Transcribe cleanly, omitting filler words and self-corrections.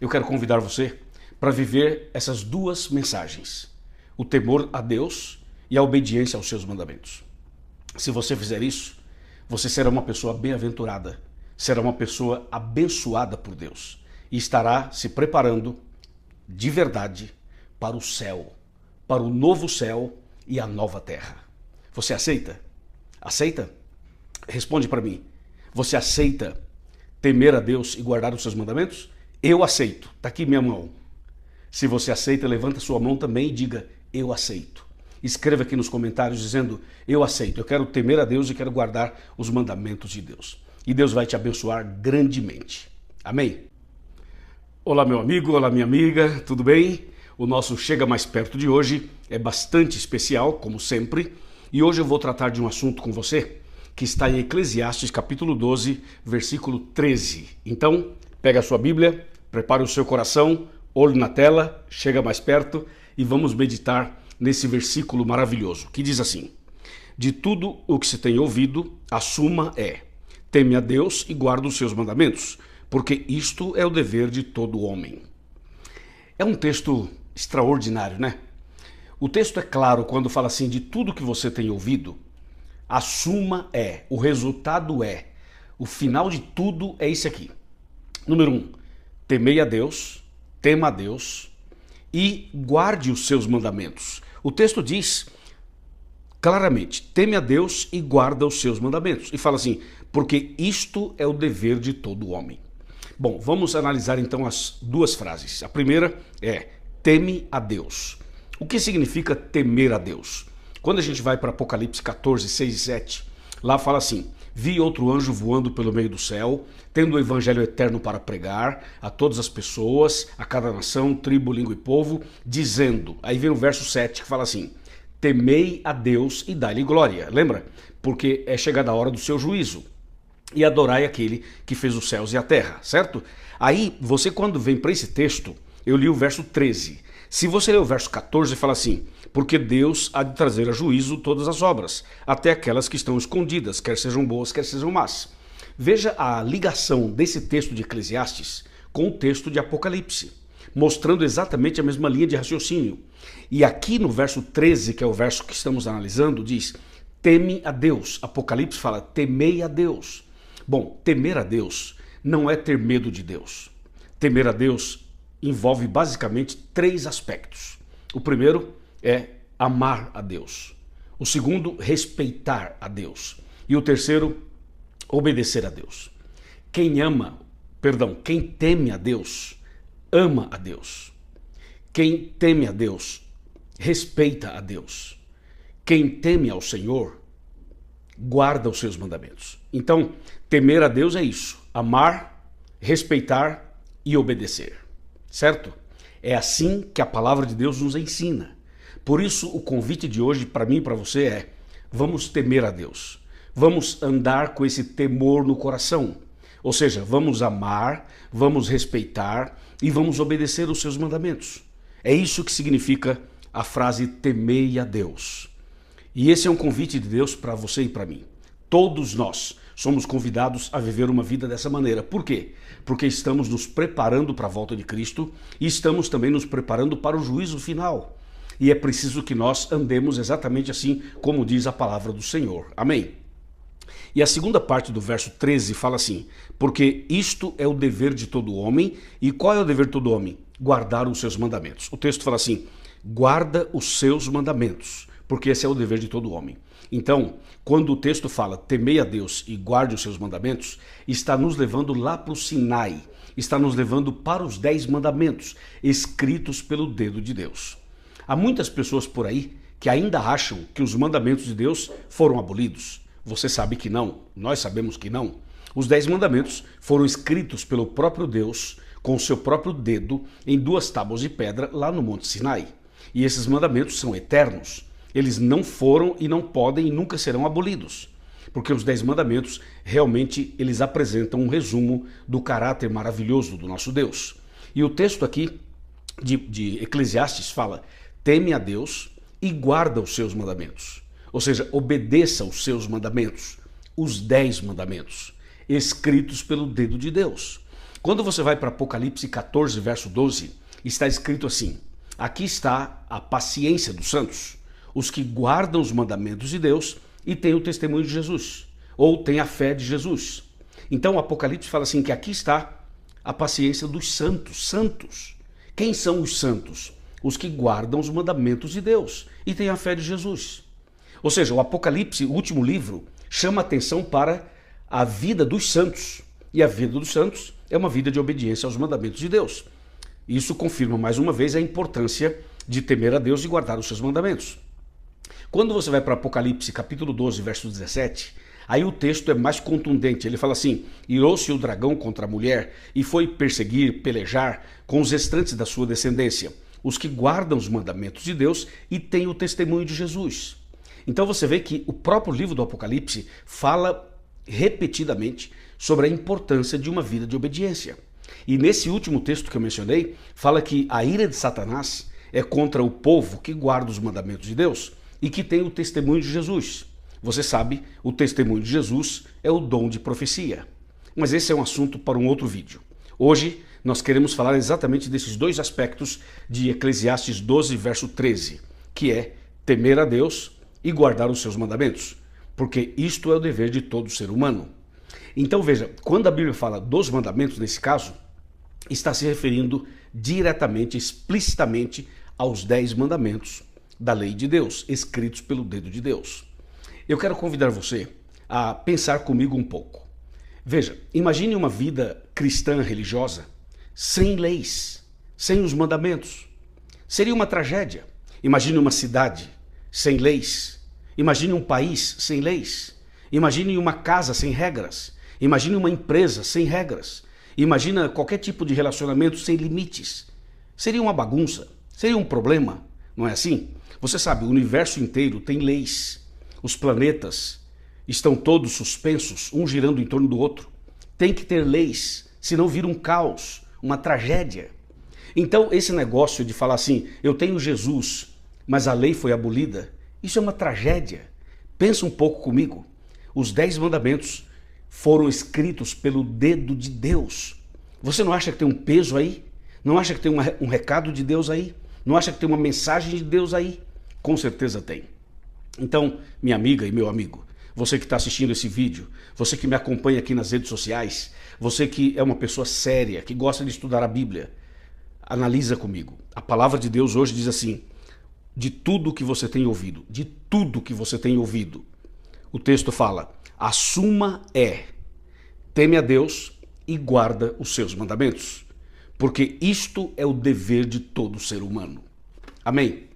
eu quero convidar você para viver essas duas mensagens: o temor a Deus e a obediência aos seus mandamentos. Se você fizer isso, você será uma pessoa bem-aventurada, será uma pessoa abençoada por Deus e estará se preparando de verdade para o céu, para o novo céu e a nova terra. Você aceita? Aceita? Responde para mim. Você aceita temer a Deus e guardar os seus mandamentos? Eu aceito. Está aqui minha mão. Se você aceita, levanta sua mão também e diga: eu aceito. Escreva aqui nos comentários dizendo: eu aceito, eu quero temer a Deus e quero guardar os mandamentos de Deus. E Deus vai te abençoar grandemente. Amém? Olá, meu amigo, olá, minha amiga, tudo bem? O nosso Chega Mais Perto de hoje é bastante especial, como sempre, e hoje eu vou tratar de um assunto com você que está em Eclesiastes capítulo 12, versículo 13. Então, pega a sua Bíblia, prepare o seu coração, olho na tela, chega mais perto e vamos meditar nesse versículo maravilhoso, que diz assim: de tudo o que se tem ouvido, a suma é: teme a Deus e guarda os seus mandamentos, porque isto é o dever de todo homem. É um texto extraordinário, né? O texto é claro quando fala assim: de tudo que você tem ouvido, a suma é, o resultado é, o final de tudo é isso aqui. Número 1, temei a Deus, tema a Deus e guarde os seus mandamentos. O texto diz claramente: teme a Deus e guarda os seus mandamentos. E fala assim: porque isto é o dever de todo homem. Bom, vamos analisar então as duas frases. A primeira é: teme a Deus. O que significa temer a Deus? Quando a gente vai para Apocalipse 14, 6 e 7, lá fala assim: vi outro anjo voando pelo meio do céu, tendo o evangelho eterno para pregar a todas as pessoas, a cada nação, tribo, língua e povo, dizendo, aí vem o verso 7 que fala assim: temei a Deus e dai-lhe glória. Lembra? Porque é chegada a hora do seu juízo. E adorai aquele que fez os céus e a terra, certo? Aí, você quando vem para esse texto, eu li o verso 13. Se você ler o verso 14, fala assim: porque Deus há de trazer a juízo todas as obras, até aquelas que estão escondidas, quer sejam boas, quer sejam más. Veja a ligação desse texto de Eclesiastes com o texto de Apocalipse, mostrando exatamente a mesma linha de raciocínio. E aqui no verso 13, que é o verso que estamos analisando, diz: teme a Deus. Apocalipse fala: temei a Deus. Bom, temer a Deus não é ter medo de Deus. Temer a Deus envolve basicamente três aspectos. O primeiro é amar a Deus. O segundo, respeitar a Deus. E o terceiro, obedecer a Deus. Quem teme a Deus, ama a Deus. Quem teme a Deus, respeita a Deus. Quem teme ao Senhor, guarda os seus mandamentos. Então, temer a Deus é isso: amar, respeitar e obedecer. Certo? É assim que a palavra de Deus nos ensina. Por isso, o convite de hoje para mim e para você é: vamos temer a Deus. Vamos andar com esse temor no coração. Ou seja, vamos amar, vamos respeitar e vamos obedecer os seus mandamentos. É isso que significa a frase temei a Deus. E esse é um convite de Deus para você e para mim. Todos nós somos convidados a viver uma vida dessa maneira. Por quê? Porque estamos nos preparando para a volta de Cristo e estamos também nos preparando para o juízo final. E é preciso que nós andemos exatamente assim como diz a palavra do Senhor. Amém? E a segunda parte do verso 13 fala assim: porque isto é o dever de todo homem. E qual é o dever de todo homem? Guardar os seus mandamentos. O texto fala assim: guarda os seus mandamentos, porque esse é o dever de todo homem. Então, quando o texto fala temei a Deus e guarde os seus mandamentos, está nos levando lá para o Sinai, está nos levando para os 10 mandamentos, escritos pelo dedo de Deus. Há muitas pessoas por aí que ainda acham que os mandamentos de Deus foram abolidos. Você sabe que não, nós sabemos que não. Os 10 mandamentos foram escritos pelo próprio Deus, com o seu próprio dedo, em 2 tábuas de pedra lá no Monte Sinai. E esses mandamentos são eternos. Eles não foram e não podem e nunca serão abolidos, porque os 10 mandamentos realmente eles apresentam um resumo do caráter maravilhoso do nosso Deus. E o texto aqui de Eclesiastes fala: teme a Deus e guarda os seus mandamentos. Ou seja, obedeça os seus mandamentos, os 10 mandamentos, escritos pelo dedo de Deus. Quando você vai para Apocalipse 14, verso 12, está escrito assim: aqui está a paciência dos santos, os que guardam os mandamentos de Deus e têm o testemunho de Jesus, ou têm a fé de Jesus. Então o Apocalipse fala assim que aqui está a paciência dos santos. Santos. Quem são os santos? Os que guardam os mandamentos de Deus e têm a fé de Jesus. Ou seja, o Apocalipse, o último livro, chama atenção para a vida dos santos. E a vida dos santos é uma vida de obediência aos mandamentos de Deus. Isso confirma mais uma vez a importância de temer a Deus e guardar os seus mandamentos. Quando você vai para Apocalipse capítulo 12, verso 17, aí o texto é mais contundente. Ele fala assim: irou-se o dragão contra a mulher e foi perseguir, pelejar com os restantes da sua descendência, os que guardam os mandamentos de Deus e têm o testemunho de Jesus. Então você vê que o próprio livro do Apocalipse fala repetidamente sobre a importância de uma vida de obediência. E nesse último texto que eu mencionei, fala que a ira de Satanás é contra o povo que guarda os mandamentos de Deus e que tem o testemunho de Jesus. Você sabe, o testemunho de Jesus é o dom de profecia. Mas esse é um assunto para um outro vídeo. Hoje nós queremos falar exatamente desses dois aspectos de Eclesiastes 12, verso 13, que é temer a Deus e guardar os seus mandamentos, porque isto é o dever de todo ser humano. Então veja, quando a Bíblia fala dos mandamentos, nesse caso, está se referindo diretamente, explicitamente aos 10 mandamentos da lei de Deus, escritos pelo dedo de Deus. Eu quero convidar você a pensar comigo um pouco. Veja, imagine uma vida cristã religiosa sem leis, sem os mandamentos. Seria uma tragédia. Imagine uma cidade sem leis. Imagine um país sem leis. Imagine uma casa sem regras. Imagine uma empresa sem regras. Imagina qualquer tipo de relacionamento sem limites. Seria uma bagunça, seria um problema, não é assim? Você sabe, o universo inteiro tem leis. Os planetas estão todos suspensos, um girando em torno do outro. Tem que ter leis, senão vira um caos, uma tragédia. Então esse negócio de falar assim, eu tenho Jesus, mas a lei foi abolida, isso é uma tragédia. Pensa um pouco comigo. Os 10 mandamentos foram escritos pelo dedo de Deus. Você não acha que tem um peso aí? Não acha que tem um recado de Deus aí? Não acha que tem uma mensagem de Deus aí? Com certeza tem. Então, minha amiga e meu amigo, você que está assistindo esse vídeo, você que me acompanha aqui nas redes sociais, você que é uma pessoa séria, que gosta de estudar a Bíblia, analisa comigo. A palavra de Deus hoje diz assim: de tudo que você tem ouvido, de tudo que você tem ouvido, o texto fala, a suma é, teme a Deus e guarda os seus mandamentos, porque isto é o dever de todo ser humano. Amém?